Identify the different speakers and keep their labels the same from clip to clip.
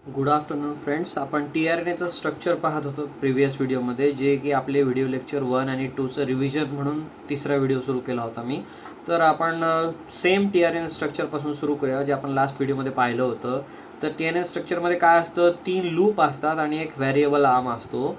Speaker 1: Good afternoon friends. आपण टीआरएनएचं structure पाहत होतो प्रिव्हियस व्हिडिओमध्ये, जे की आपले व्हिडिओ लेक्चर 1 आणि 2चं रिव्हिजन म्हणून तिसरा व्हिडिओ सुरू केला होता मी. तर आपण सेम टीआरएनए स्ट्रक्चरपासून सुरू करूया, जे आपण लास्ट व्हिडिओमध्ये पाहिलं होतं. तर टीआरएनए स्ट्रक्चरमध्ये काय असतं, 3 लूप असतात आणि एक व्हेरिएबल आर्म असतो.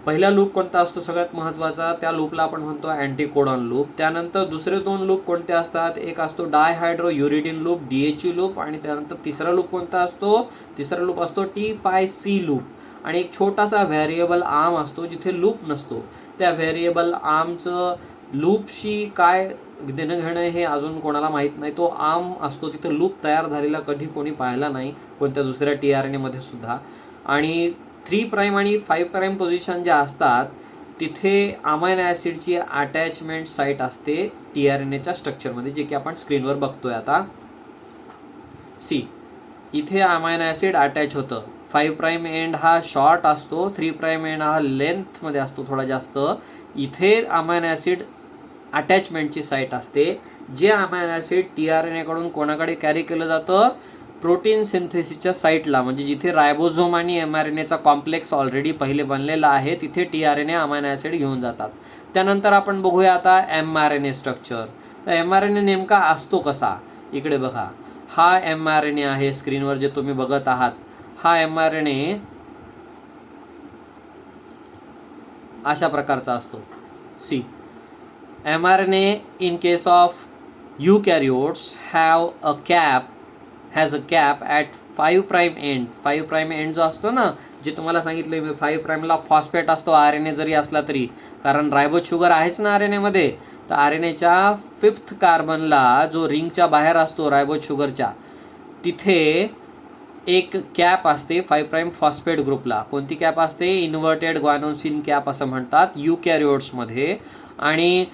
Speaker 1: पहिला लूप कोणता असतो सगळ्यात महत्त्वाचा, त्या लूपला आपण म्हणतो अँटीकोडॉन लूप. त्यानंतर दुसरे 2 लूप कोणते असतात, एक असतो डायहायड्रो युरिडिन लूप DHU लूप, आणि त्यानंतर तिसरा लूप कोणता असतो, तिसरा लूप असतो T5C लूप. आणि एक छोटासा व्हेरिएबल आर्म असतो जिथे लूप नसतो. त्या व्हेरिएबल आर्मचं लूपशी काय देणं घेणं हे अजून कोणाला माहीत नाही. तो आर्म असतो तिथे लूप तयार झालेला कधी कोणी पाहिला नाही कोणत्या दुसऱ्या टीआरएनएमध्ये सुद्धा. आणि 3 प्राईम आणि 5 प्राईम पोझिशन ज्या असतात तिथे अमायनो ॲसिडची अटॅचमेंट साईट असते टीआरएनएच्या स्ट्रक्चरमध्ये, जे की आपण स्क्रीनवर बघतोय आता. इथे अमायनो ॲसिड अटॅच होतं. 5 प्राईम एंड हा शॉर्ट असतो, 3 प्राईम एंड हा लेंथमध्ये असतो थोडा जास्त. इथे अमायनो ॲसिड अटॅचमेंटची साईट असते. जे अमायनो ॲसिड टीआरएनएकडून कोणाकडे कॅरी केलं जातं, प्रोटीन सिंथेसिसच्या साईटला, म्हणजे जिथे रायबोझोम आणि एमआरएनएचा कॉम्प्लेक्स ऑलरेडी पहिले बनलेला आहे तिथे टीआरएनए अमायनो ॲसिड घेऊन जातात. त्यानंतर आपण बघूया आता एमआरएनए स्ट्रक्चर. तर एमआरएनए नेमका असतो कसा, इकडे बघा. हा एमआरएनए आहे स्क्रीनवर जे तुम्ही बघत आहात. हा एमआरएनए अशा प्रकारचा असतो. mRNA in case of eukaryotes has a cap at 5 prime end. 5 prime end जो असतो ना, जे तुम्हाला सांगितलं मी, 5 प्राईमला फॉस्फेट असतो RNA जरी असला तरी, कारण रायबोज शुगर आहेच ना RNAमध्ये. तर RNAच्या 5th कार्बनला जो रिंगच्या बाहेर असतो रायबोज शुगरच्या, तिथे एक कॅप असते 5 प्राईम फॉस्फेट ग्रुपला. कोणती कॅप असते, इन्व्हर्टेड ग्वानोसिन कॅप असं म्हणतात युकॅरियोट्समध्ये. आणि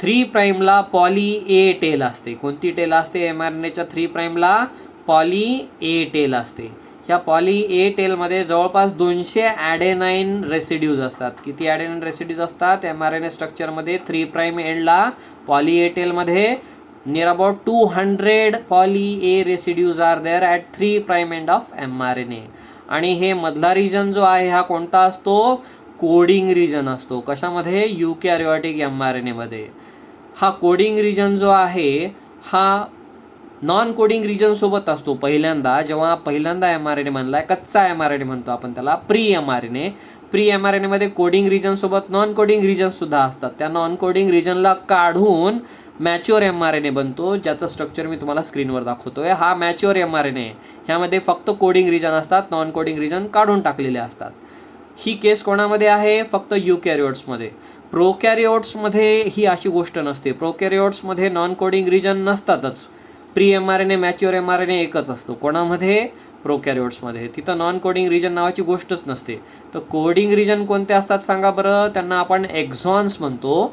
Speaker 1: 3 प्राईमला पॉली ए टेल असते. कोणती टेल असते एमआरएनएच्या 3 प्राईमला, पॉली ए टेल असते. ह्या पॉली ए टेलमध्ये जवळपास 200 ॲडेनाईन रेसिड्यूज असतात. किती ॲडेनाईन रेसिड्यूज असतात एमआरएनए स्ट्रक्चरमध्ये, 3 प्राईम एंडला poly A टेलमध्ये near about 200 poly A residues are there at 3 prime end of mRNA. आणि हे मधला रिजन जो आहे हा कोणता असतो, कोडिंग रिजन असतो. कशामध्ये, युकॅरियोटिक mRNAमध्ये. हा कोडिंग रिजन जो आहे हा नॉन कोडिंग रिजन सोबत असतो. जेव्हा पहिल्यांदा mRNA बनलाय, कच्चा mRNA म्हणतो आपण त्याला, प्री mRNAमध्ये कोडिंग रिजन सोबत नॉन कोडिंग रिजन सुद्धा असतात. त्या नॉन कोडिंग रिजनला काढून मॅच्युअर mRNA बनतो, ज्याचं स्ट्रक्चर मी तुम्हाला स्क्रीनवर दाखवतोय. हा मॅच्युअर mRNA, ह्यामध्ये फक्त कोडिंग रिजन असतात, नॉन कोडिंग रिजन काढून टाकलेले असतात. ही केस कोणामध्ये आहे, फक्त युकॅरियोट्समध्ये. प्रोकॅरियोट्समध्ये ही अशी गोष्ट नसते. प्रोकॅरियोट्समध्ये नॉन कोडिंग रिजन नसतातच. प्री mRNA मॅच्युअर mRNA एकच असतो. कोणामध्ये, प्रोकॅरियोट्समध्ये. तिथं नॉन कोडिंग रिजन नावाची गोष्टच नसते. तर कोडिंग रिजन कोणते असतात सांगा बरं, त्यांना आपण एक्झॉन्स म्हणतो.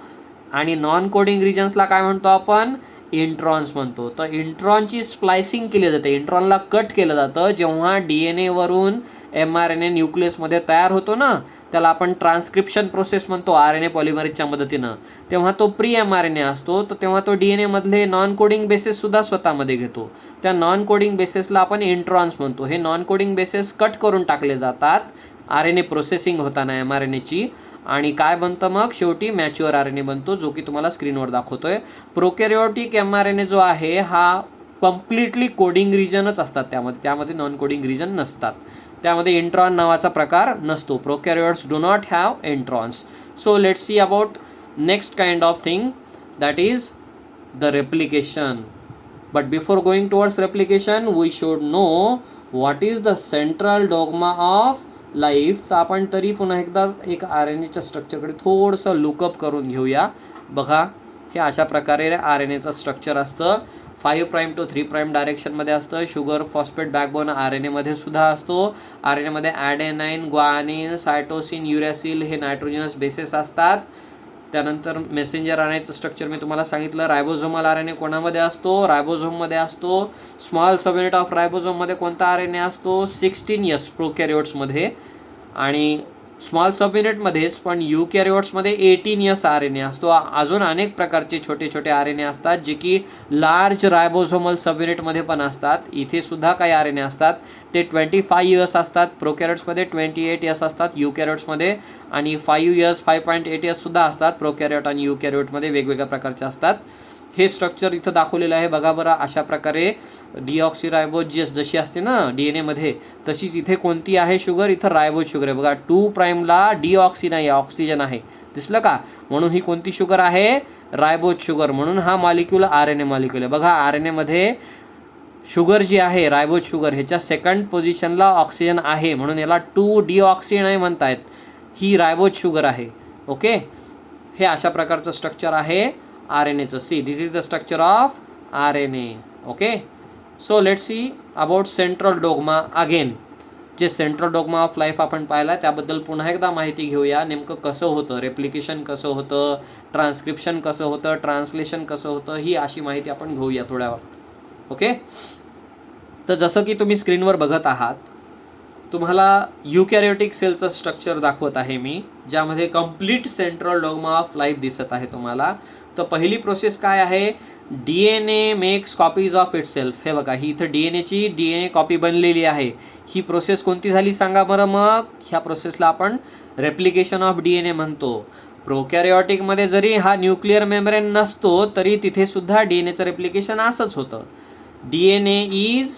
Speaker 1: आणि नॉन कोडिंग रिजन्सला काय म्हणतो आपण, इंट्रॉन्स म्हणतो. तर इंट्रॉनची स्प्लायसिंग केली जाते, इंट्रॉनला कट केलं जातं. जेव्हा DNA वरून mRNA न्यूक्लियसमध्ये तयार होतो ना, त्याला आपण ट्रान्स्क्रिप्शन प्रोसेस म्हणतो RNA पॉलिमरेजच्या मदतीनं. तेव्हा तो प्री mRNA असतो, तर तेव्हा तो DNA मधले नॉन कोडिंग बेसेससुद्धा स्वतःमध्ये घेतो. त्या नॉन कोडिंग बेसेसला आपण इंट्रॉन्स म्हणतो. हे नॉन कोडिंग बेसेस कट करून टाकले जातात RNA प्रोसेसिंग होताना mRNAची. आणि काय बनतं मग, शेवटी मॅच्युअर RNA बनतो, जो की तुम्हाला स्क्रीनवर दाखवतोय. प्रोकॅरियोटिक mRNA जो आहे हा कम्प्लिटली कोडिंग रिजनच असतात. त्यामध्ये नॉन कोडिंग रिजन नसतात. त्यामध्ये इंट्रॉन नावाचा प्रकार नसतो. Prokaryotes do not have introns. So let's see about next kind of thing, that is the replication. But before going towards replication we should know what is the central dogma of life. तर आपण तरी पुन्हा एकदा एक RNAच्या स्ट्रक्चरकडे थोडंसं lookup करून घेऊया. बघा, हे अशा प्रकारे RNAचं स्ट्रक्चर असतं. 5 प्राईम टू 3 प्राईम डायरेक्शनमध्ये असतं. शुगर फॉस्फेट बॅकबोन RNAमध्ये सुद्धा असतो. RNAमध्ये ॲडेनाईन, ग्वानिन, सायटोसिन, युरॅसिल हे नायट्रोजनस बेसेस असतात. त्यानंतर मेसेंजर RNAचं स्ट्रक्चर मी तुम्हाला सांगितलं. रायबोझोमल RNA कोणामध्ये असतो, रायबोझोममध्ये असतो. स्मॉल सबयुनिट ऑफ रायबोझोममध्ये कोणता RNA असतो, 16S प्रोकॅरियोट्समध्ये. आणि स्मॉल सब युनिटमध्येच, पण युकॅरियोट्समध्ये 18S RNA असतो. अजून अनेक प्रकारचे छोटे छोटे RNA असतात जे की लार्ज रायबोझोमल सब युनिटमध्ये पण असतात. इथे सुद्धा काही RNA असतात, ते 25S असतात. प्रोकॅरियोट्समध्ये 28S असतात युकॅरियोट्समध्ये, आणि 5S 5.8S सुद्धा असतात प्रोकॅरियोट आणि युकॅरियोटमध्ये, वेगवेगळ्या प्रकारचे असतात. हे स्ट्रक्चर इथं दाखवलेलं आहे बघा बरं. अशा प्रकारे डिऑक्सिरायबोज जशी असते ना DNA मध्ये, तशीच इथे कोणती आहे शुगर, इथं रायबोज शुगर आहे बघा. 2 प्राईमला डिऑक्सी नाही, ऑक्सिजन आहे, दिसलं का? म्हणून ही कोणती शुगर आहे, रायबोज शुगर. म्हणून हा मॉलिक्यूल RNA मॉलिक्यूल आहे बघा. RNA मध्ये शुगर जी आहे रायबोज शुगर, ह्याच्या सेकंड पोझिशनला ऑक्सिजन आहे, म्हणून याला 2 डिऑक्सी नाही म्हणतायत, ही रायबोज शुगर आहे. ओके, हे अशा प्रकारचं स्ट्रक्चर आहे RNAचं. See, this is the structure of RNA. Okay, so let's see about central dogma again. जे सेंट्रल डोग्मा ऑफ लाईफ आपण पाहिला, त्याबद्दल पुन्हा एकदा माहिती घेऊया. नेमकं कसं होतं, रेप्लिकेशन कसं होतं, ट्रान्स्क्रिप्शन कसं होतं, ट्रान्सलेशन कसं होतं, ही अशी माहिती आपण घेऊया थोड्यावर. ओके, तर जसं की तुम्ही स्क्रीनवर बघत आहात, तुम्हाला युकॅरियोटिक सेलचं स्ट्रक्चर दाखवत आहे मी, ज्यामध्ये complete central dogma of life दिसत आहे तुम्हाला. तर पहिली प्रोसेस काय आहे, DNA makes copies of itself. हे बघा, ही इथं DNA कॉपी बनलेली आहे. ही प्रोसेस कोणती झाली सांगा बरं मग. ह्या प्रोसेसला आपण रेप्लिकेशन ऑफ DNA म्हणतो. प्रोकॅरियोटिकमध्ये जरी हा न्यूक्लिअर मेम्ब्रेन नसतो, तरी तिथे सुद्धा DNAचं रेप्लिकेशन असंच होतं. DNA is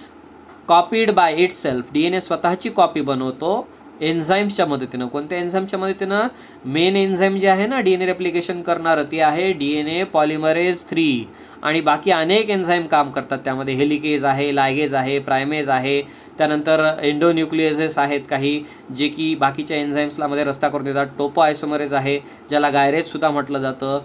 Speaker 1: copied by itself. DNA स्वतःची कॉपी बनवतो एन्झाईम्सच्या मदतीनं. कोणत्या एन्झाईमच्या मदतीनं, मेन एन्झाईम जे आहे ना DNA रेप्लिकेशन करणारं, ते आहे DNA पॉलिमरेज 3, आणि बाकी अनेक एन्झाईम काम करतात त्यामध्ये. हेलिकेज आहे, लायगेज आहे, प्रायमेज आहे, त्यानंतर एंडोन्यूक्लिएजेस आहेत काही, जे की बाकीच्या एन्झाईम्सला मध्ये रस्ता करून देतात. टोपो आयसोमरेज आहे, ज्याला गायरेजसुद्धा म्हटलं जातं.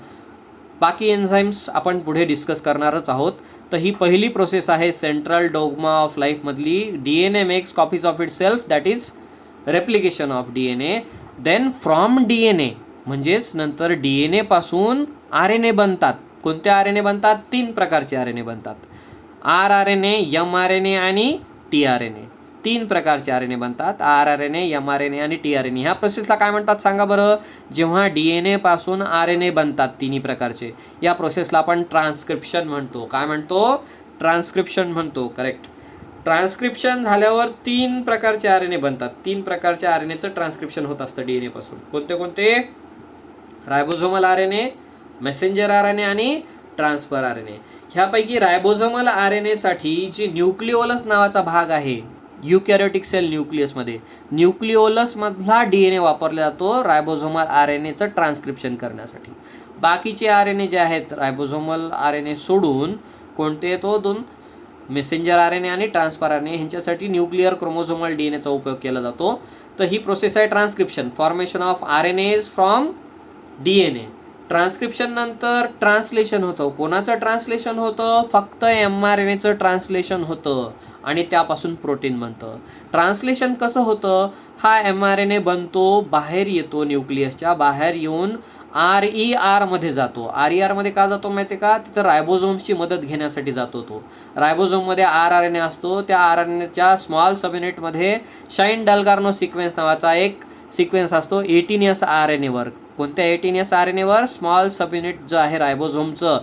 Speaker 1: बाकी एन्झाईम्स आपण पुढे डिस्कस करणारच आहोत. तर ही पहिली प्रोसेस आहे सेंट्रल डोग्मा ऑफ लाईफमधली. DNA makes copies of itself, that is replication of DNA. Then from DNA, म्हणजेच नंतर DNA पासून RNA बनतात. कोणते RNA बनतात, 3 प्रकारचे RNA बनतात. rRNA, mRNA आणि tRNA. 3 प्रकारचे RNA बनतात, rRNA, mRNA आणि tRNA. ह्या प्रोसेसला काय म्हणतात सांगा बरं. जेव्हा DNA पासून RNA बनतात तिन्ही प्रकारचे, या प्रोसेसला आपण ट्रान्स्क्रिप्शन म्हणतो. काय म्हणतो, ट्रान्स्क्रिप्शन म्हणतो. करेक्ट. ट्रान्स्क्रिप्शन झाल्यावर 3 प्रकारचे RNA बनतात. 3 प्रकारच्या RNAचं ट्रान्स्क्रिप्शन होत असतं DNA पासून. कोणते कोणते, रायबोझोमल RNA, मेसेंजर RNA आणि ट्रान्सफर RNA. ह्यापैकी रायबोझोमल RNA साठी जी न्यूक्लिओलस नावाचा भाग आहे युकॅरियोटिक सेल न्यूक्लियसमध्ये, न्यूक्लिओलसमधला DNA वापरला जातो रायबोझोमल RNAचं ट्रान्स्क्रिप्शन करण्यासाठी. बाकीचे RNA जे आहेत रायबोझोमल RNA सोडून, कोणते, तो 2 मेसेंजर RNA आणि ट्रान्सफर RNA, ह्यांच्यासाठी न्यूक्लिअर क्रोमोझोमल DNAचा उपयोग केला जातो. तर ही प्रोसेस आहे transcription, formation of RNAs from DNA. Transcription नंतर ट्रान्सलेशन होतं. कोणाचं ट्रान्सलेशन होतं, फक्त mRNAचं ट्रान्सलेशन होतं, आणि त्यापासून प्रोटीन बनतं. ट्रान्सलेशन कसं होतं, हा mRNA बनतो, बाहेर येतो, न्यूक्लियसच्या बाहेर येऊन RER मध्ये जातो. RER मध्ये का जातो माहिती आहे का, तिथं रायबोझोम्सची मदत घेण्यासाठी जातो. तो रायबोझोममध्ये rRNA असतो, त्या rRNAच्या स्मॉल सब युनिटमध्ये शाईन डलगार्नो सिक्वेन्स नावाचा एक सिक्वेन्स असतो 18S RNA वर. कोणत्या 18S RNA वर, स्मॉल सब युनिट जो आहे रायबोझोमचं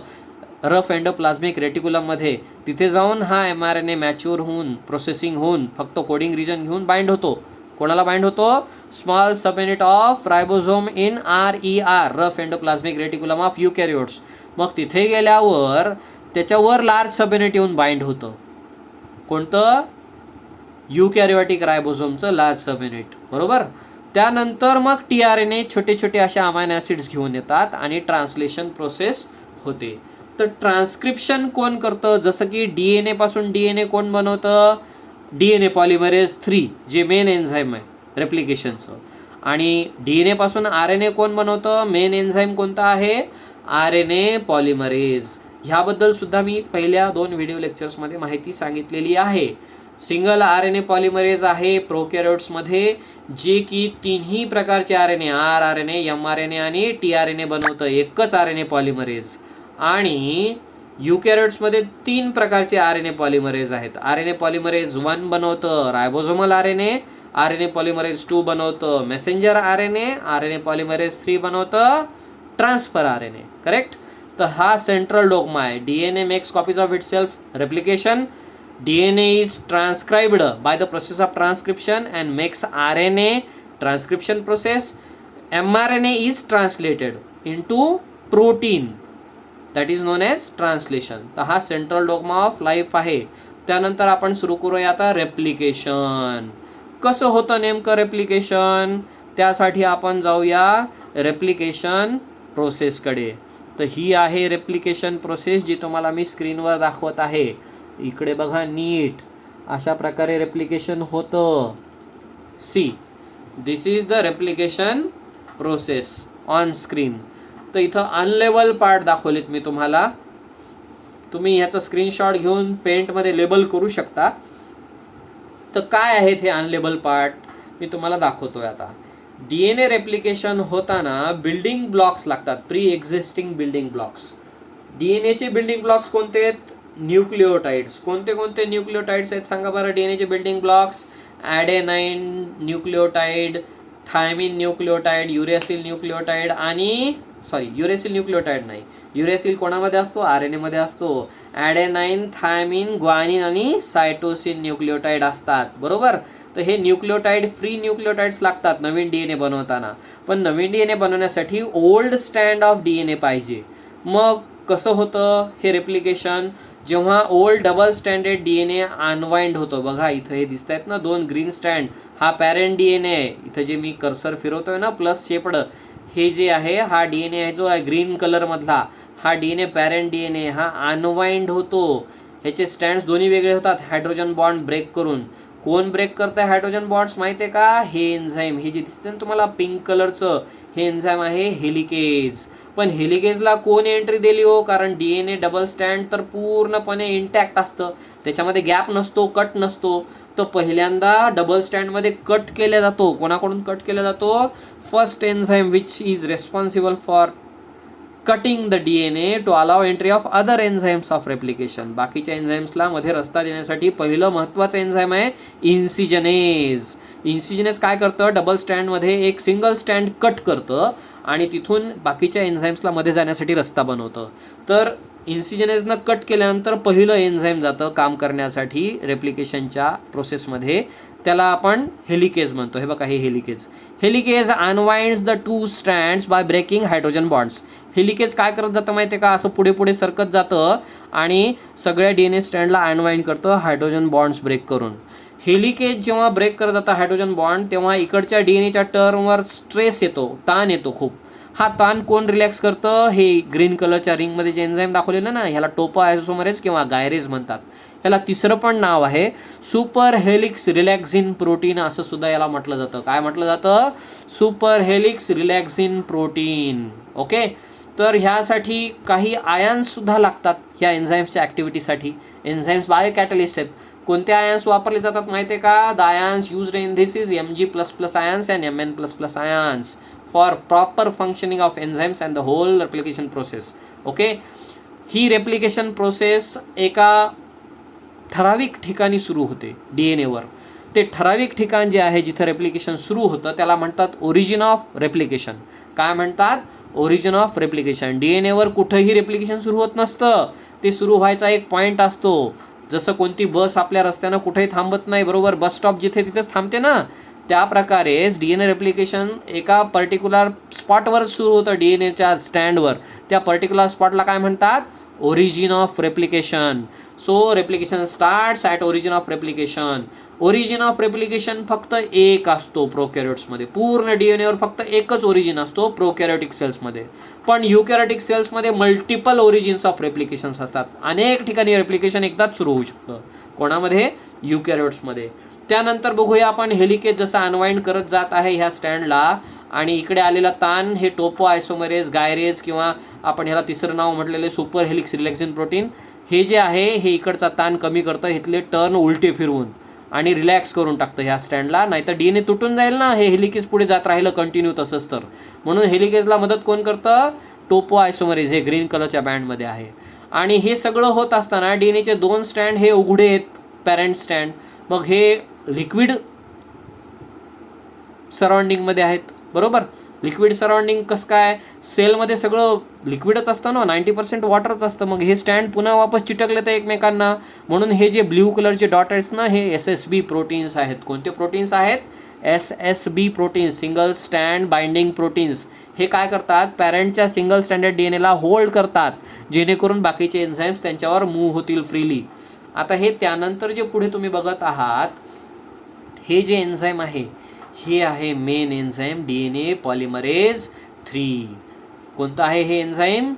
Speaker 1: रफ एंडोप्लाझ्मिक रेटिक्युलममध्ये, तिथे जाऊन हा mRNA मॅच्युअर होऊन, प्रोसेसिंग होऊन, फक्त कोडिंग रिजन घेऊन बाइंड होतो. कोणाला बाइंड होतो, small subunit of ribosome in RER, rough endoplasmic reticulum of eukaryotes. मग तिथे गेल्यावर त्याच्यावर लार्ज सब युनिट येऊन बाइंड होतं. कोणतं, युकॅरियोटिक रायबोझोमचं लार्ज सब युनिट, बरोबर. त्यानंतर मग tRNA छोटे छोटे असे अमायनो ॲसिड्स घेऊन येतात आणि ट्रान्सलेशन प्रोसेस होते. तर ट्रान्स्क्रिप्शन कोण करतं, जसं की DNA पासून DNA कोण बनवतं, DNA पॉलिमरेज 3, जे मेन एन्झाईम आहे रेप्लिकेशनचं. आणि DNA पासून RNA कोण बनवतं, मेन एन्झाईम कोणता आहे, RNA पॉलिमरेज. ह्याबद्दल सुद्धा मी पहिल्या 2 व्हिडिओ लेक्चर्समध्ये माहिती सांगितलेली आहे. सिंगल RNA पॉलिमरेज आहे प्रोकॅरियोट्समध्ये, जे की 3ही प्रकारचे RNA, rRNA, mRNA आणि tRNA बनवतं, एकच RNA पॉलिमरेज. आणि युकॅरियोट्समध्ये 3 प्रकारचे RNA पॉलिमरेज आहेत. RNA पॉलिमरेज 1 बनवतं रायबोझोमल RNA, RNA पॉलिमरेज 2 बनवतं मेसेंजर RNA पॉलिमरेज 3 बनवतं ट्रान्सफर RNA. करेक्ट. तर हा सेंट्रल डोग्मा आहे. DNA makes copies of it self, replication. DNA is transcribed by the process of transcription and makes RNA, transcription process. mRNA is translated into protein, that is known as translation. तर हा central dogma of life आहे. त्यानंतर आपण सुरू करूया आता replication. कसं होतं नेमकं रेप्लिकेशन, त्यासाठी आपण जाऊया रेप्लिकेशन प्रोसेसकडे. तर ही आहे रेप्लिकेशन प्रोसेस जी तुम्हाला मी स्क्रीनवर दाखवत आहे. इकडे बघा नीट, अशा प्रकारे रेप्लिकेशन होतं. See, this is the replication process on screen. तर इथं अनलेबल पार्ट दाखवलेत मी तुम्हाला. तुम्ही ह्याचं स्क्रीनशॉट घेऊन पेंटमध्ये लेबल करू शकता. तर काय आहेत हे अनलेबल पार्ट मी तुम्हाला दाखवतोय आता. DNA रेप्लिकेशन होताना बिल्डिंग ब्लॉक्स लागतात, प्री एक्झिस्टिंग बिल्डिंग ब्लॉक्स. DNAचे बिल्डिंग ब्लॉक्स कोणते आहेत? न्यूक्लिओटाइड्स. कोणते कोणते न्यूक्लिओटाइड्स आहेत सांगा बरं DNAचे building blocks? Adenine nucleotide, thymine nucleotide, uracil nucleotide आणि युरेसिल न्यूक्लिओटाइड नाही, युरेसिल कोणामध्ये असतो? RNA मध्ये असतो. ॲडेनाइन, थायमिन, ग्वानिन आणि सायटोसिन न्यूक्लिओटाइड असतात. बरोबर. तर हे न्यूक्लिओटाइड फ्री न्यूक्लिओटाइड्स लागतात नवीन DNA बनवताना. पण नवीन DNA बनवण्यासाठी ओल्ड स्टँड ऑफ DNA पाहिजे. मग कसं होतं हे रेप्लिकेशन? जेव्हा ओल्ड डबल स्टँडेड DNA अनवाइंड होतं. बघा इथं हे दिसत आहेत ना 2 ग्रीन स्टँड, हा पॅरेंट DNA आहे. इथं जे मी कर्सर फिरवतोय ना प्लस शेपड, हे जे आहे हा DNA आहे जो आहे ग्रीन कलरमधला, हा DNA पॅरेंट DNA हा अनवाइंड होतो. ह्याचे स्टँड्स दोन्ही वेगळे होतात हायड्रोजन बॉन्ड ब्रेक करून. कोण ब्रेक करतं हायड्रोजन बॉन्ड्स माहिती आहे का? हे एन्झाईम, हे जे दिसते ना तुम्हाला पिंक कलरचं, हे एन्झाईम आहे हेलिकेज. पण हेलिकेजला कोण एंट्री दिली हो? कारण DNA डबल स्टँड तर पूर्णपणे इंटॅक्ट असतं, त्याच्यामध्ये गॅप नसतो, कट नसतो. तर पहिल्यांदा डबल स्टँडमध्ये कट केला जातो. कोणाकडून कट केला जातो? First enzyme which is responsible for cutting the DNA to allow entry of other enzymes of replication. बाकीच्या एन्झाईम्सला मध्ये रस्ता देण्यासाठी पहिलं महत्त्वाचं एन्झाईम आहे इन्सिजनेज. इन्सिजनेज काय करतं? डबल स्टँडमध्ये एक सिंगल स्टँड कट करतं आणि तिथून बाकीच्या एन्झाईम्सला मध्ये जाण्यासाठी रस्ता बनवतं. तर इन्सिजनेजनं कट केल्यानंतर पहिलं एन्झाईम जातं काम करण्यासाठी रेप्लिकेशनच्या प्रोसेसमध्ये, त्याला आपण हेलिकेज म्हणतो. हे बघा हे helicase. Helicase unwinds the 2 strands by breaking hydrogen bonds. Helicase काय करत जातं माहिती आहे का? असं पुढे पुढे सरकत जातं आणि सगळ्या DNA स्टँडला अनवाइंड करतं हायड्रोजन बॉन्ड्स ब्रेक करून. हेलिकेज जेव्हा ब्रेक करत जातं हायड्रोजन बॉन्ड, तेव्हा इकडच्या DNAच्या टर्मवर स्ट्रेस येतो, ताण येतो खूप. हा ताण कोण रिलॅक्स करतं? हे ग्रीन कलरच्या रिंगमध्ये जे एन्झाईम दाखवलेलं ना, ह्याला टोपो आयसोमरेज किंवा गायरेज म्हणतात. ह्याला तिसरं पण नाव आहे सुपर हेलिक्स रिलॅक्झिन प्रोटीन, असं सुद्धा याला म्हटलं जातं. काय म्हटलं जातं? Super helix relaxing protein. Okay. तर ह्यासाठी काही आयन्ससुद्धा लागतात ह्या एन्झाईम्सच्या ॲक्टिव्हिटीसाठी. एन्झाईम्स बायो कॅटलिस्ट आहेत. कोणते आयन्स वापरले जातात माहिती आहे का? The ions used in this is Mg++ ions and Mn++ ions for proper functioning of enzymes and the whole replication process. Okay. ही रेप्लिकेशन प्रोसेस एका ठराविक ठिकाणी सुरू होते DNAवर. ते ठराविक ठिकाण जे आहे जिथं रेप्लिकेशन सुरू होतं त्याला म्हणतात ओरिजिन ऑफ रेप्लिकेशन. काय म्हणतात? Origin of replication. DNAवर कुठंही रेप्लिकेशन सुरू होत नसतं. ते सुरू व्हायचा एक पॉईंट असतो. जसं कोणती बस आपल्या रस्त्यानं कुठेही थांबत नाही, बरोबर, बस स्टॉप जिथे तिथेच थांबते ना, त्या प्रकारेच DNA रेप्लिकेशन एका पर्टिक्युलर स्पॉटवर सुरू होतं DNAच्या स्टँडवर. त्या पर्टिक्युलर स्पॉटला काय म्हणतात? Origin of replication. So replication starts at origin of replication. Origin of replication फक्त एक असतो प्रोकॅरियोट्समध्ये. पूर्ण DNAवर फक्त एकच ओरिजिन असतो प्रोकॅरियोटिक सेल्समध्ये. पण युकॅरियोटिक सेल्समध्ये मल्टिपल ओरिजिन्स ऑफ रेप्लिकेशन्स असतात. अनेक ठिकाणी रेप्लिकेशन एकदाच सुरू होऊ शकतं. कोणामध्ये? युकॅरियोट्समध्ये. त्यानंतर बघूया आपण हेलिकेज जसं अनवाइंड करत जात आहे ह्या स्टँडला आणि इकडे आलेला ताण हे टोपो आयसोमरेज, गायरेज किंवा आपण ह्याला तिसरं नाव म्हटलेलं सुपर हेलिक्स रिलॅक्झिन प्रोटीन, हे जे आहे हे इकडचा ताण कमी करतं, इथले टर्न उलटे फिरवून आणि रिलॅक्स करून टाकतं ह्या स्टँडला. नाहीतर DNA तुटून जाईल ना, हे हेलिकेज पुढे जात राहिलं कंटिन्यू तसंच. तर म्हणून हेलिकेजला मदत कोण करतं? टोपो आयसोमरेज, हे ग्रीन कलरच्या बँडमध्ये आहे. आणि हे सगळं होत असताना DNAचे 2 स्टँड हे उघडे आहेत, पॅरेंट स्टँड. मग हे लिक्विड सराउंडिंगमध्ये आहेत, बरोबर. लिक्विड सराउंडिंग कसं काय, सेलमध्ये सगळं लिक्विडच असतं ना, 90% वॉटरच असतं. मग हे स्टँड पुन्हा वापस चिटकले तर एकमेकांना, म्हणून हे जे ब्ल्यू कलरचे डॉट आहेत ना, हे SSB प्रोटीन्स आहेत. कोणते प्रोटीन्स आहेत? SSB proteins, single stand binding proteins. हे काय करतात, पॅरेंटच्या सिंगल स्टँडर्ड DNA ला होल्ड करतात, जेणेकरून बाकीचे एन्झाईम्स त्यांच्यावर मूव्ह होतील फ्रीली. आता हे त्यानंतर जे पुढे तुम्ही बघत आहात, हे जे एन्झाईम आहे, हे आहे मेन एन्झाईम DNA पॉलिमरेज 3. कोणतं आहे हे एन्झाईम?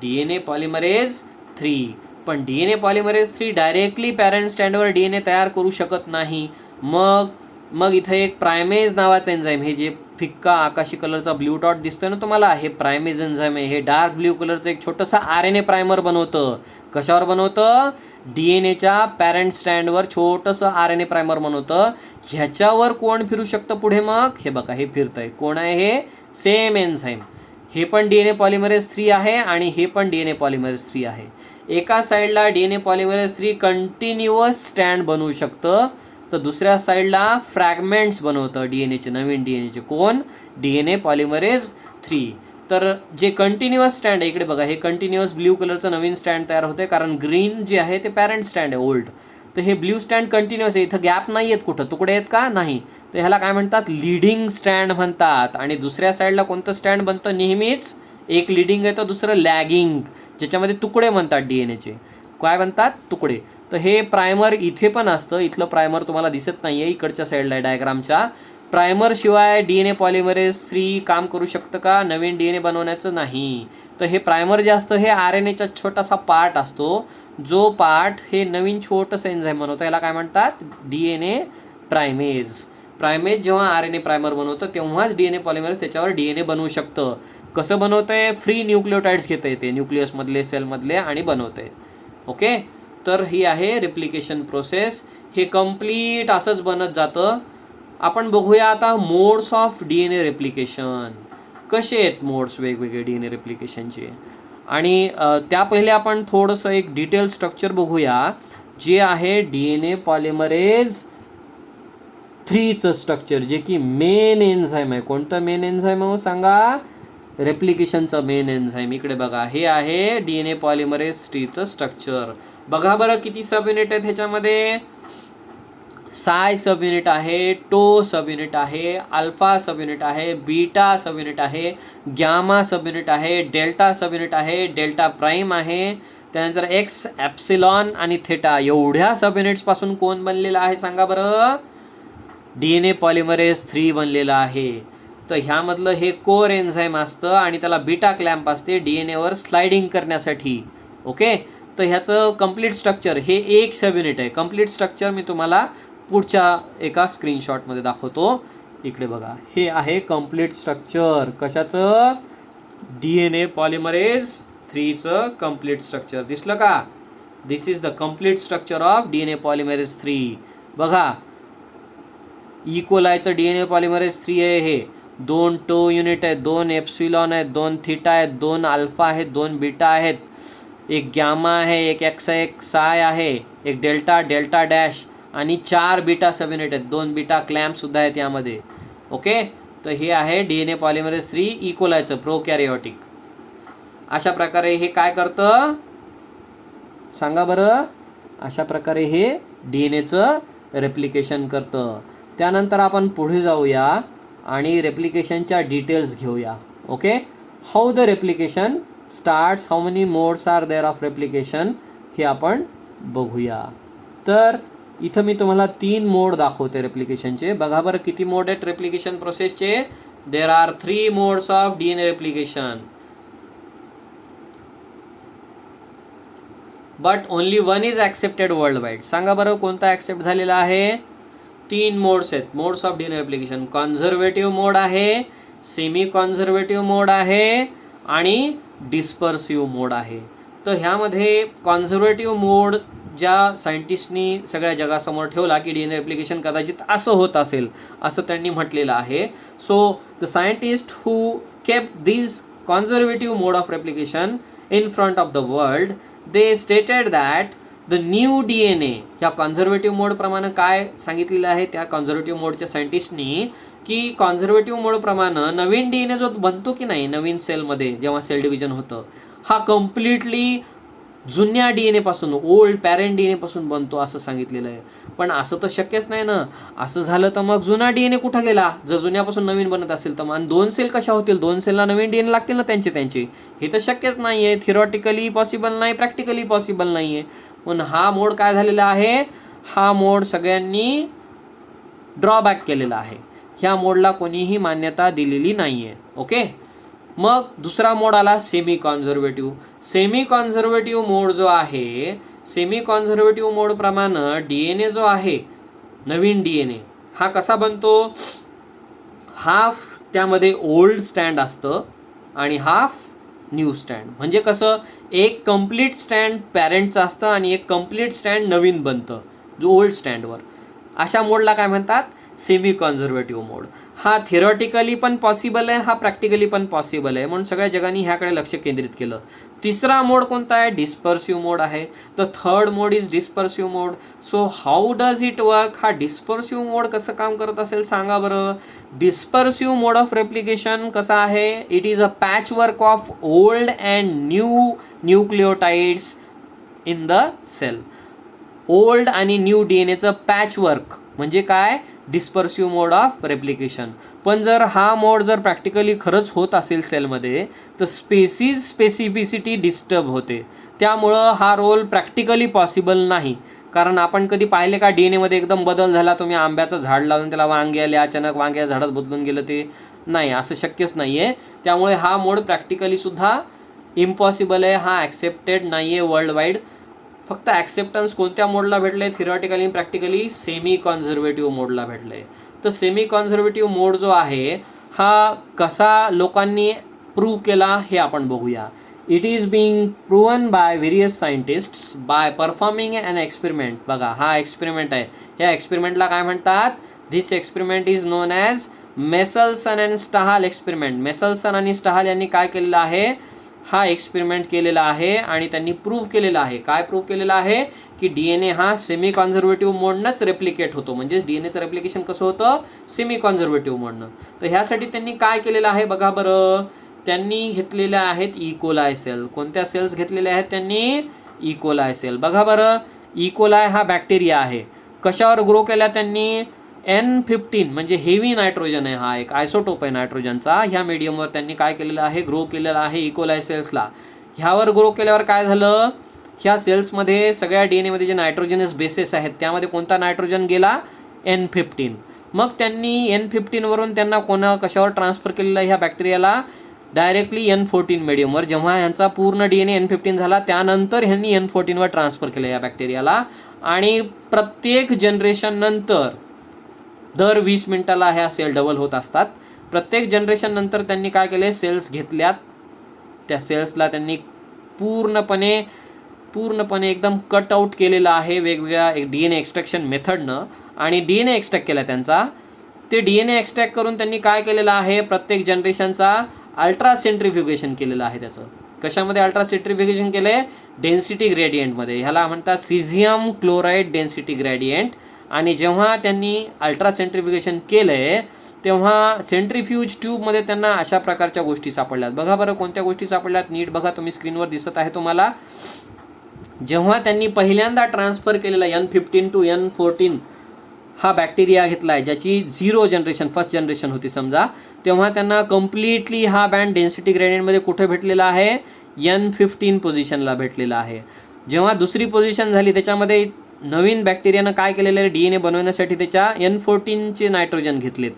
Speaker 1: DNA polymerase 3. पण DNA पॉलिमरेज 3 डायरेक्टली पॅरेंट स्टँडवर DNA तयार करू शकत नाही. मग इथं एक प्रायमेज नावाचं एन्झाईम, हे जे फिक्का आकाशी कलरचा ब्ल्यू डॉट दिसतोय ना तुम्हाला, हे प्रायमेज एन्झाईम आहे. हे डार्क ब्ल्यू कलरचं एक छोटंसं RNA प्रायमर बनवतं. कशावर बनवतं? DNAच्या पॅरेंट स्टँडवर छोटंसं RNA प्रायमर बनवतं. ह्याच्यावर कोण फिरू शकतं पुढे? मग हे बघा, हे फिरतंय. कोण आहे हे? Same enzyme. हे पण DNA पॉलिमरेज 3 आहे आणि हे पण DNA पॉलिमरेज 3 आहे. एका साईडला DNA पॉलिमरेज 3 कंटिन्युअस स्टँड बनवू शकतं, तर दुसऱ्या साईडला फ्रॅगमेंट्स बनवतं DNAचे, नवीन DNAचे. कोण? DNA polymerase 3. तर जे कंटिन्युअस स्टँड आहे, इकडे बघा, हे कंटिन्युअस ब्ल्यू कलरचं नवीन स्टँड तयार होते, कारण ग्रीन जे आहे ते पॅरेंट स्टँड आहे, ओल्ड. तर हे ब्ल्यू स्टँड कंटिन्युअस आहे, इथं गॅप नाही आहेत, कुठं तुकडे आहेत का? नाही. तर ह्याला काय म्हणतात? लीडिंग स्टँड म्हणतात. आणि दुसऱ्या साईडला कोणतं स्टँड बनतं? नेहमीच एक लीडिंग आहे तर दुसरं लॅगिंग, ज्याच्यामध्ये तुकडे म्हणतात DNAचे. काय बनतात? तुकडे. तर हे प्रायमर इथे पण असतं. इथलं प्रायमर तुम्हाला दिसत नाही आहे, इकडच्या साईडला आहे डायग्रामच्या. प्रायमर शिवाय DNA पॉलिमरेज 3 काम करू शकतं का? नवीन DNA बनवण्याचं नाही. तर हे प्रायमर जे असतं हे RNAचा छोटासा पार्ट असतो, जो पार्ट हे नवीन छोटंसं एन्झाईम बनवतं. याला काय म्हणतात? DNA प्रायमेज. प्रायमेज जेव्हा RNA प्रायमर बनवतं तेव्हाच DNA पॉलिमरेज त्याच्यावर DNA बनवू शकतं. कसं बनवतंय? फ्री न्यूक्लिओटाइड्स घेता येते न्यूक्लियसमधले, सेलमधले, आणि बनवतंय. ओके. तर ही आहे रिप्लिकेशन प्रोसेस. हे कम्प्लीट असंच बनत जातं. आपण बघूया आता मोड्स ऑफ DNA रेप्लिकेशन. कसे आहेत मोड्स वेगवेगळे DNA रेप्लिकेशनचे. आणि त्या पहिले आपण थोडंसं एक डिटेल स्ट्रक्चर बघूया, जे आहे DNA पॉलिमरेज 3चं स्ट्रक्चर, जे की मेन एन्झाईम आहे. कोणतं मेन एन्झाईम आहे सांगा? रेप्लिकेशनचं मेन एन्झाईम. इकडे बघा, हे आहे DNA पॉलिमरेज 3चं स्ट्रक्चर. बघा बरं किती सब युनिट आहेत ह्याच्यामध्ये. साय सब युनिट आहे, टो सब युनिट आहे, अल्फा सब युनिट आहे, बीटा सब युनिट आहे, गॅमा सब युनिट आहे, डेल्टा सब युनिट आहे, डेल्टा प्राईम आहे, त्यानंतर एक्स, ॲप्सिलॉन आणि थेटा. एवढ्या सब युनिट्सपासून कोण बनलेलं आहे सांगा बरं? DNA पॉलिमरेज 3 बनलेलं आहे. तर ह्यामधलं हे कोर एन्झाईम असतं आणि त्याला बीटा क्लॅम्प असते DNAवर स्लायडिंग करण्यासाठी. ओके. तर ह्याचं कम्प्लीट स्ट्रक्चर हे एक सब युनिट आहे. कम्प्लीट स्ट्रक्चर मी तुम्हाला पुढच्या एका स्क्रीनशॉटमध्ये दाखवतो. इकडे बघा, हे आहे कम्प्लीट स्ट्रक्चर. कशाचं? DNA पॉलिमरेज 3चं कम्प्लीट स्ट्रक्चर. दिसलं का? This is the complete structure of DNA polymerase 3. बघा, इकोलायचं DNA पॉलिमरेज 3 आहे. हे 2 टो युनिट आहेत, 2 एप्सिलॉन आहेत, 2 थीटा आहेत, 2 अल्फा आहेत, 2 बीटा आहेत, एक गॅमा आहे, एक एक्स, एक साय आहे, एक डेल्टा, डेल्टा डॅश, आणि 4 बीटा सब युनिट आहेत, 2 बीटा क्लॅम्प सुद्धा आहेत यामध्ये. ओके. तर हे आहे DNA पॉलिमरेज 3 इकोलायचं प्रोकॅरियोटिक. अशा प्रकारे हे काय करतं सांगा बरं? अशा प्रकारे हे DNAचं रेप्लिकेशन करतं. त्यानंतर आपण पुढे जाऊया आणि रेप्लिकेशनच्या डिटेल्स घेऊया. Okay. How the replication starts, how many modes are there of replication, हे आपण बघूया. तर इथं मी तुम्हाला 3 मोड दाखवते रेप्लिकेशनचे. बघा बरं किती मोड आहेत रेप्लिकेशन प्रोसेसचे. There are 3 modes of DNA replication, but only one is accepted worldwide. सांगा बरं कोणता ॲक्सेप्ट झालेला आहे? 3 मोड्स आहेत, modes of DNA replication. Conservative mode आहे, सेमी कॉन्झर्वेटिव्ह मोड आहे आणि डिस्पर्सिव्ह मोड आहे. तर ह्यामध्ये कॉन्झर्वेटिव्ह मोड ज्या सायंटिस्टनी सगळ्या जगासमोर ठेवला की DNA रेप्लिकेशन कदाचित असं होत असेल, असं त्यांनी म्हटलेलं आहे. So the scientist who kept this conservative mode of replication in front of the world, they stated that the new DNA या कॉन्झर्वेटिव्ह मोडप्रमाणे काय सांगितलेलं आहे त्या कॉन्झर्वेटिव्ह मोडच्या सायंटिस्टनी की कॉन्झर्वेटिव्ह मोडप्रमाणे नवीन DNA जो बनतो की नाही नवीन सेलमध्ये जेव्हा सेल डिव्हिजन होतं हा कम्प्लिटली जुन्या DNA पासून ओल्ड पॅरेंट DNA पासून बनतो असं सांगितलेलं आहे. पण असं तर शक्यच नाही ना. असं झालं तर मग जुना DNA कुठं गेला जर जुन्यापासून नवीन बनत असेल तर. मग 2 सेल कशा होतील 2 सेलला नवीन DNA लागतील ना त्यांचे. हे तर शक्यच नाही आहे. थिअरॉटिकली पॉसिबल नाही प्रॅक्टिकली पॉसिबल नाही आहे. पण हा मोड काय झालेला आहे हा मोड सगळ्यांनी ड्रॉबॅक केलेला आहे. ह्या मोडला कोणीही मान्यता दिलेली नाही आहे. ओके. मग दुसरा मोड आला सेमी कॉन्झर्वेटिव्ह. सेमी कॉन्झर्वेटिव्ह मोड जो आहे सेमी कॉन्झर्वेटिव्ह मोडप्रमाणे DNA जो आहे नवीन DNA हा कसा बनतो हाफ त्यामध्ये ओल्ड स्टँड असतं आणि हाफ न्यू स्टँड. म्हणजे कसं एक कम्प्लीट स्टँड पॅरेंटचं असतं आणि एक कम्प्लीट स्टँड नवीन बनतं जो ओल्ड स्टँडवर. अशा मोडला काय म्हणतात सेमी कॉन्झर्वेटिव्ह मोड. हा थिअरॉटिकली पण पॉसिबल आहे हा प्रॅक्टिकली पण पॉसिबल आहे म्हणून सगळ्या जगांनी ह्याकडे लक्ष केंद्रित केलं. तिसरा मोड कोणता आहे डिस्पर्सिव्ह मोड आहे. The third mode is dispersive mode. So how does it work. हा डिस्पर्सिव्ह मोड कसं काम करत असेल सांगा बरं. डिस्पर्सिव्ह मोड ऑफ रेप्लिकेशन कसा आहे it is a patchwork of old and new nucleotides in the cell. Old आणि न्यू DNAचं पॅच वर्क म्हणजे काय डिस्पर्सिव्ह मोड ऑफ रेप्लिकेशन. पण जर हा मोड जर प्रॅक्टिकली खरंच होत असेल सेलमध्ये तर स्पेसिफिसिटी डिस्टर्ब होते. त्यामुळं हा रोल प्रॅक्टिकली पॉसिबल नाही. कारण आपण कधी पाहिले का DNAमध्ये एकदम बदल झाला तुम्ही आंब्याचं झाड लावून त्याला वांगे आले अचानक वांग्या झाडात बदलून गेलं ते नाही असं शक्यच नाही आहे. त्यामुळे हा मोड प्रॅक्टिकलीसुद्धा इम्पॉसिबल आहे. हा ॲक्सेप्टेड नाही आहे वर्ल्ड वाईड. फक्त ॲक्सेप्टन्स कोणत्या मोडला भेटलं आहे थिअरॉटिकली प्रॅक्टिकली सेमी कॉन्झर्वेटिव्ह मोडला भेटलं आहे. तर सेमी कॉन्झर्वेटिव्ह मोड जो आहे हा कसा लोकांनी प्रूव्ह केला हे आपण बघूया. It is being proven by various scientists by performing an experiment. बघा हा एक्सपेरिमेंट आहे. ह्या एक्सपेरिमेंटला काय म्हणतात this experiment is known as Meselson and Stahl experiment. Meselson आणि स्टाहाल यांनी काय केलेलं आहे हा एक्सपेरिमेंट केलेला आहे आणि त्यांनी प्रूव्ह केलेला आहे. काय प्रूव्ह केलेलं आहे की DNA हा सेमी कॉन्झर्वेटिव्ह मोडनंच रेप्लिकेट होतो. म्हणजे DNAचं रेप्लिकेशन कसं होतं सेमी कॉन्झर्वेटिव्ह मोडनं. तर ह्यासाठी त्यांनी काय केलेलं आहे बघा बरं. त्यांनी घेतलेल्या आहेत इकोलाय सेल. कोणत्या सेल्स घेतलेल्या आहेत त्यांनी इकोलाय सेल. बघा बरं इकोलाय हा बॅक्टेरिया आहे. कशावर ग्रो केला त्यांनी N15 म्हणजे हेवी नायट्रोजन आहे. हा एक आयसोटोप आहे नायट्रोजनचा. ह्या मीडियमवर त्यांनी काय केलेलं आहे ग्रो केलेलं आहे इकोलाय सेल्सला. ह्यावर ग्रो केल्यावर काय झालं ह्या सेल्समध्ये सगळ्या DNAमध्ये जे नायट्रोजनस बेसेस आहेत त्यामध्ये कोणता नायट्रोजन गेला N15. मग त्यांनी N15 वरून त्यांना कशावर ट्रान्सफर केलेलं ह्या बॅक्टेरियाला डायरेक्टली N14 मीडियमवर. जेव्हा ह्यांचा पूर्ण DNA N15 झाला त्यानंतर ह्यांनी N14 वर ट्रान्सफर केलं या बॅक्टेरियाला. आणि प्रत्येक जनरेशन नंतर दर 20 मिनिटाला ह्या सेल डबल होत असतात. प्रत्येक जनरेशन नंतर त्यांनी काय केले सेल्स घेतल्यात. त्या सेल्सला त्यांनी पूर्णपणे एकदम कट आउट केलेलं आहे वेगवेगळ्या DNA एक्स्ट्रॅक्शन मेथडनं. आणि DNA एक्स्ट्रॅक्ट केला त्यांचा. ते DNA एक्स्ट्रॅक्ट करून त्यांनी काय केलेलं आहे प्रत्येक जनरेशनचा अल्ट्रा सेंट्रिफ्युगेशन केलेलं आहे. त्याचं कशामध्ये अल्ट्रा सेंट्रिफ्युगेशन केलं आहे डेन्सिटी ग्रेडियंटमध्ये. ह्याला म्हणतात सिझियम क्लोराईड डेन्सिटी ग्रेडियंट. आणि जेव्हा त्यांनी अल्ट्रा सेंट्रिफ्युगेशन केलं आहे तेव्हा सेंट्रिफ्यूज ट्यूबमध्ये त्यांना अशा प्रकारच्या गोष्टी सापडल्यात. बघा बरं कोणत्या गोष्टी सापडल्यात नीट बघा तुम्ही स्क्रीनवर दिसत आहे तुम्हाला. जेव्हा त्यांनी पहिल्यांदा ट्रान्सफर केलेला N15 to N14 हा बॅक्टेरिया घेतला आहे ज्याची 0 जनरेशन फर्स्ट जनरेशन होती समजा. तेव्हा त्यांना कम्प्लिटली हा बँड डेन्सिटी ग्रेडियंटमध्ये कुठे भेटलेला आहे N15 पोझिशनला भेटलेला आहे. जेव्हा दुसरी पोझिशन झाली त्याच्यामध्ये नवीन बॅक्टेरियानं काय केलेलं आहे DNA बनवण्यासाठी त्याच्या N14चे नायट्रोजन घेतलेत.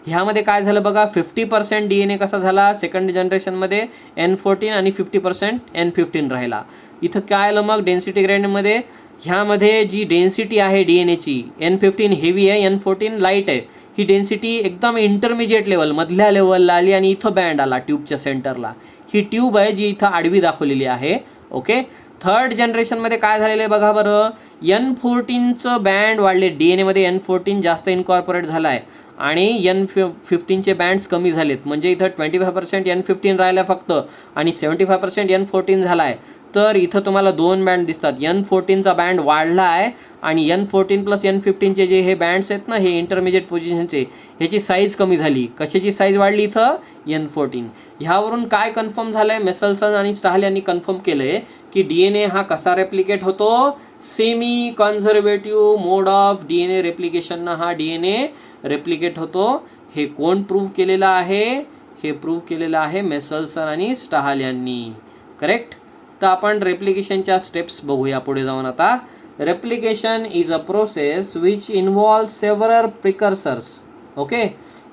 Speaker 1: ह्यामध्ये काय झालं बघा 50% DNA कसा झाला सेकंड जनरेशनमध्ये N14 आणि 50% N15 राहिला. इथं काय आलं मग डेन्सिटी ग्रेडियंटमध्ये ह्यामध्ये जी डेन्सिटी आहे DNAची N15 हेवी आहे N14 लाईट आहे. ही डेन्सिटी एकदम इंटरमिजिएट लेवल मधल्या लेवलला आली आणि इथं बँड आला ट्यूबच्या सेंटरला. ही ट्यूब आहे जी इथं आडवी दाखवलेली आहे. ओके. थर्ड जनरेशनमध्ये काय झालेलं आहे बघा बरं N14चं बँड वाढले DNAमध्ये N14 जास्त इन्कॉर्पोरेट झाला आहे आणि N15चे बँड्स कमी झालेत, म्हणजे इथं 25% N15 राहिला फक्त आणि 75% N14 झाला आहे. तर इथं तुम्हाला 2 बँड दिसतात. N14चा बँड वाढला आहे आणि N14 प्लस N15चे जे हे बँड्स आहेत ना, हे इंटरमिजिएट पोझिशनचे, ह्याची साईज कमी झाली. कशाची साईज वाढली इथं? N14. ह्यावरून काय कन्फर्म झालं आहे? मेसलसन आणि स्टाहल यांनी कन्फर्म केलं आहे की DNA हा कसा रेप्लिकेट होतो? Semi conservative mode of DNA रेप्लिकेशननं हा DNA रेप्लिकेट होतो. हे कोण प्रूव्ह केलेलं आहे? हे प्रूव्ह केलेलं आहे मेसलसन आणि स्टाहल यांनी. करेक्ट. तर आपण रेप्लिकेशनच्या स्टेप्स बघूया पुढे जाऊन. आता replication is a process which involve several precursors. Okay.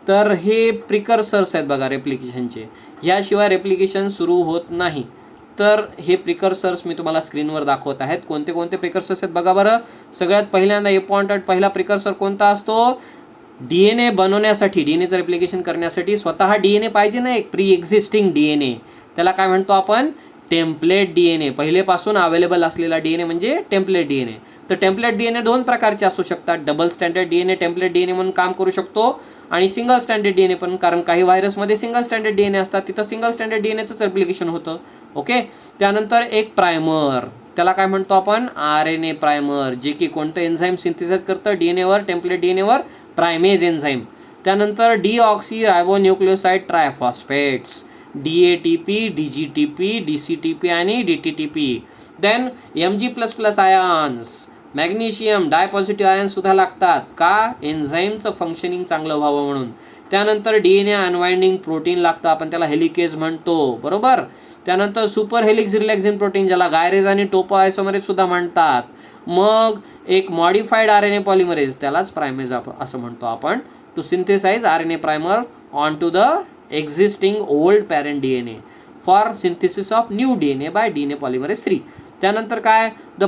Speaker 1: तर हे प्रिकर्सर्स आहेत बघा रेप्लिकेशनचे. याशिवाय रेप्लिकेशन सुरू होत नाही. तर हे प्रिकर्सर्स मी तुम्हाला स्क्रीनवर दाखवत आहेत. कोणते कोणते प्रिकर्सर्स आहेत बघा बरं. सगळ्यात पहिल्यांदा इम्पॉर्टंट पहिला प्रिकर्सर कोणता असतो? DNA बनवण्यासाठी, DNAचं रेप्लिकेशन करण्यासाठी स्वतः DNA पाहिजे ना, एक प्री एक्झिस्टिंग DNA. त्याला काय म्हणतो आपण? Template DNA. पहिलेपासून अवेलेबल असलेला DNA म्हणजे टेम्पलेट DNA. तर टेम्पलेट DNA 2 प्रकारचे असू शकतात. Double standard DNA template DNA म्हणून काम करू शकतो आणि सिंगल स्टँडर्ड DNA पण, कारण काही व्हायरसमध्ये सिंगल स्टँडर्ड DNA असतात, तिथं सिंगल स्टँडर्ड DNAचंच रेप्लिकेशन होतं. ओके. त्यानंतर एक प्रायमर, त्याला काय म्हणतो आपण? RNA प्रायमर, जे की कोणतं एन्झाईम सिंथेसाइज करतं? DNAवर, टेम्पलेट DNAवर प्रायमेज एन्झाईम. त्यानंतर deoxyribonucleoside triphosphates, DATP, DGTP, DCTP आणि DTTP. Then Mg++ ions, magnesium dipositive ions सुद्धा लागतात. का? एन्झाईमचं फंक्शनिंग चांगलं व्हावं म्हणून. त्यानंतर DNA अनवाइंडिंग प्रोटीन लागतं, आपण त्याला हेलिकेज म्हणतो. बरोबर. त्यानंतर सुपर हेलिक्स रिलॅक्झिन प्रोटीन, ज्याला गायरेज आणि टोपो आयसोमरेज सुद्धा म्हणतात. मग एक मॉडिफाईड RNA पॉलिमरेज, त्यालाच प्रायमेज असं म्हणतो आपण. To synthesize RNA primer on to the existing old parent DNA for synthesis of new DNA by DNA polymerase 3. त्यानंतर काय? द